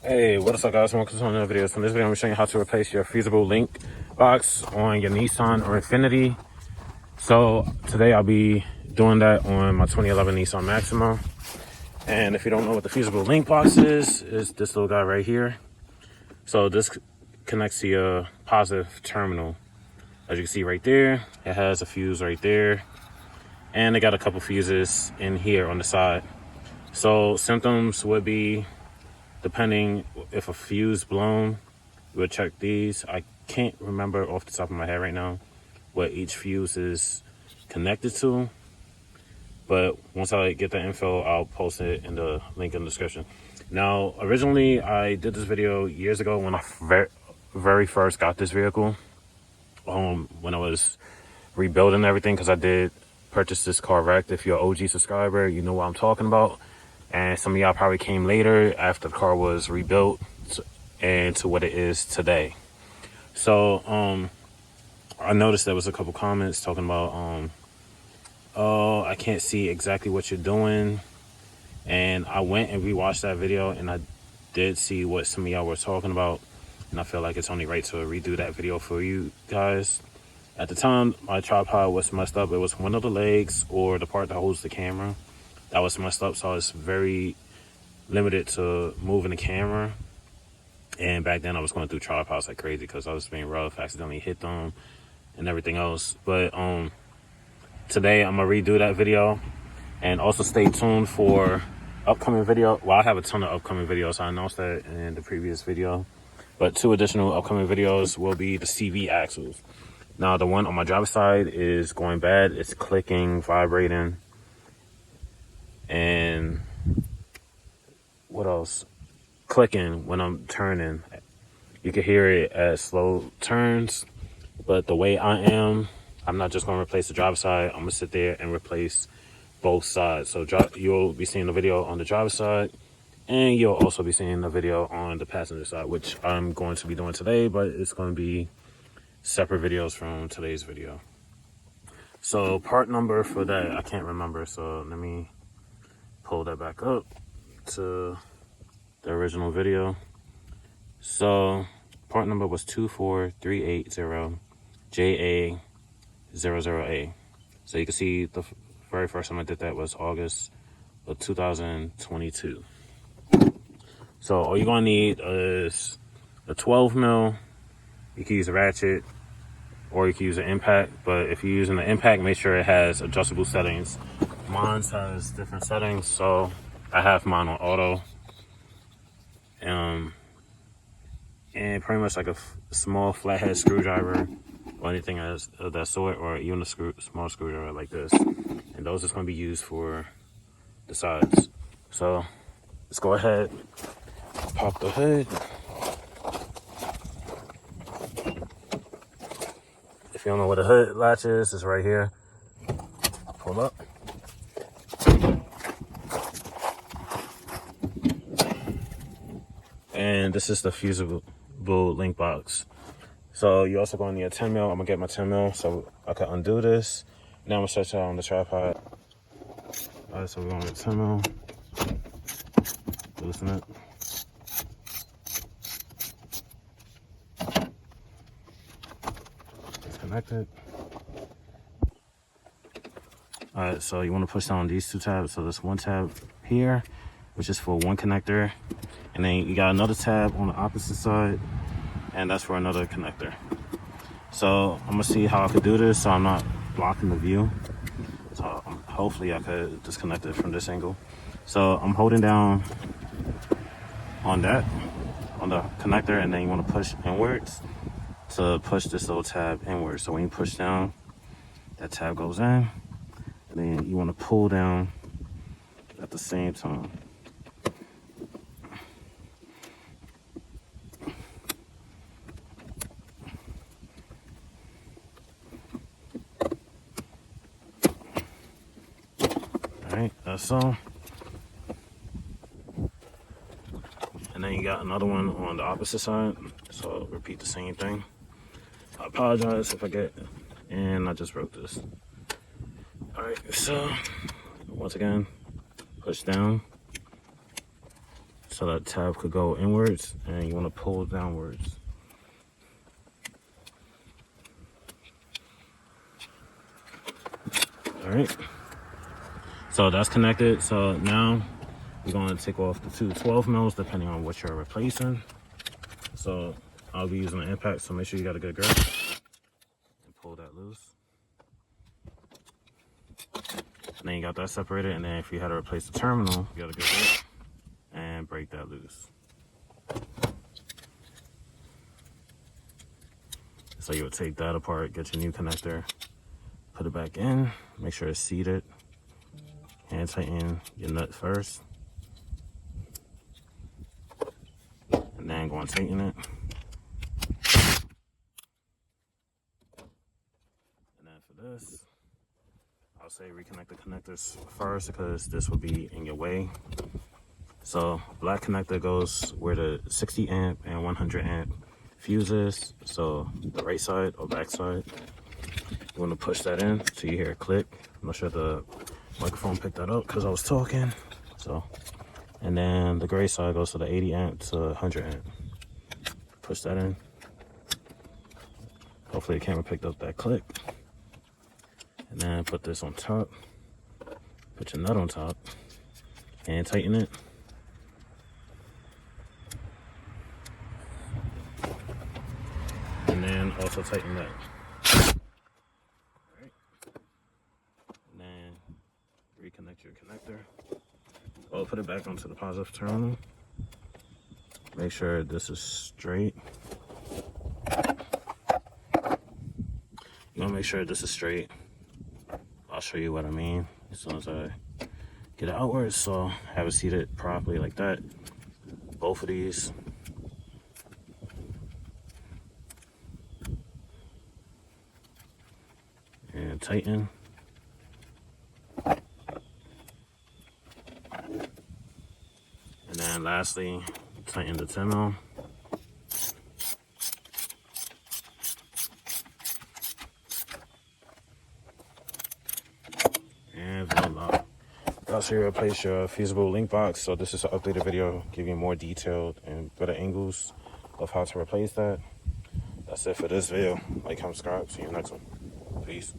Hey, what's up guys? Welcome to another video. So in this video I'm showing you how to replace your Fusible link box on your Nissan or Infiniti. So today I'll be doing that on my 2011 Nissan Maxima. And if you don't know what the Fusible link box is this little guy right here. So this connects to your positive terminal. As you can see right there, it has a fuse right there. And they got a couple fuses in here on the side. So symptoms would be, depending if a fuse blown, we'll check these. I can't remember off the top of my head right now what each fuse is connected to, but once I get the info, I'll post it in the link in the description. Now, originally I did this video years ago when I very first got this vehicle, when I was rebuilding everything, because I did purchase this car wrecked. If you're an OG subscriber, you know what I'm talking about. And some of y'all probably came later after the car was rebuilt and to what it is today. So I noticed there was a couple comments talking about oh, I can't see exactly what you're doing. And I went and rewatched that video and I did see what some of y'all were talking about, and I feel like it's only right to redo that video for you guys. At the time, my tripod was messed up. It was one of the legs or the part that holds the camera that was messed up, so it's very limited to moving the camera. And back then I was going through tripods like crazy because I was being rough, accidentally hit them and everything else. But today I'm gonna redo that video, and also stay tuned for upcoming video. Well, I have a ton of upcoming videos. I announced that in the previous video, but 2 additional upcoming videos will be the CV axles. Now the one on my driver's side is going bad. It's clicking, vibrating, and what else? Clicking when I'm turning. You can hear it at slow turns, but the way I'm not just going to replace the driver's side. I'm going to sit there and replace both sides. So you'll be seeing the video on the driver's side, and you'll also be seeing the video on the passenger side, which I'm going to be doing today, but it's going to be separate videos from today's video. So part number for that, I can't remember, so let me pull that back up to the original video. So part number was 24380JA00A. So you can see the very first time I did that was August of 2022. So all you're gonna need is a 12 mil. You can use a ratchet or you can use an impact, but if you're using the impact, make sure it has adjustable settings. Mine has different settings, so I have mine on auto. And pretty much like a small flathead screwdriver or anything of that sort, or even a small screwdriver like this. And those are going to be used for the sides. So let's go ahead, pop the hood. If you don't know where the hood latch is, it's right here. Pull up. And this is the Fusible link box. So you also going to need a 10 mil. I'm gonna get my 10 mil so I can undo this. Now I'm gonna set it on the tripod. All right, so we're going to 10 mil. Loosen it. It's connected. All right, so you want to push down these 2 tabs. So there's one tab here, which is for one connector. And then you got another tab on the opposite side, and that's for another connector. So I'm gonna see how I could do this so I'm not blocking the view. So hopefully I could disconnect it from this angle. So I'm holding down on the connector, and then you want to push inwards to push this little tab inwards. So when you push down, that tab goes in, and then you want to pull down at the same time. Alright, that's all. And then you got another one on the opposite side. So I'll repeat the same thing. I apologize if I get, and I just broke this. Alright, so once again, push down so that tab could go inwards, and you want to pull downwards. All right, so that's connected. So now we're going to take off the two 12 mils depending on what you're replacing. So I'll be using an impact, so make sure you got a good grip and pull that loose. And then you got that separated, and then if you had to replace the terminal, you got a good grip and break that loose. So you would take that apart, get your new connector, put it back in, make sure it's seated, and tighten your nut first. And then go and tighten it. And then for this, I'll say reconnect the connectors first because this will be in your way. So black connector goes where the 60 amp and 100 amp fuses. So the right side or back side. You want to push that in so you hear it click. I'm not sure the microphone picked that up because I was talking. So, and then the gray side goes to the 80 amp to 100 amp. Push that in. Hopefully the camera picked up that click. And then put this on top. Put your nut on top and tighten it. And then also tighten that. Alright. And then reconnect your connector. Well, put it back onto the positive terminal. Make sure this is straight. You want to make sure this is straight. I'll show you what I mean as soon as I get it outwards. So have it seated properly like that. Both of these. And tighten. And then lastly, tighten the 10 mil. And voila. Also, you replace your Fusible link box. So this is an updated video, giving you more detailed and better angles of how to replace that. That's it for this video. Like, comment, subscribe. See you next one. Peace.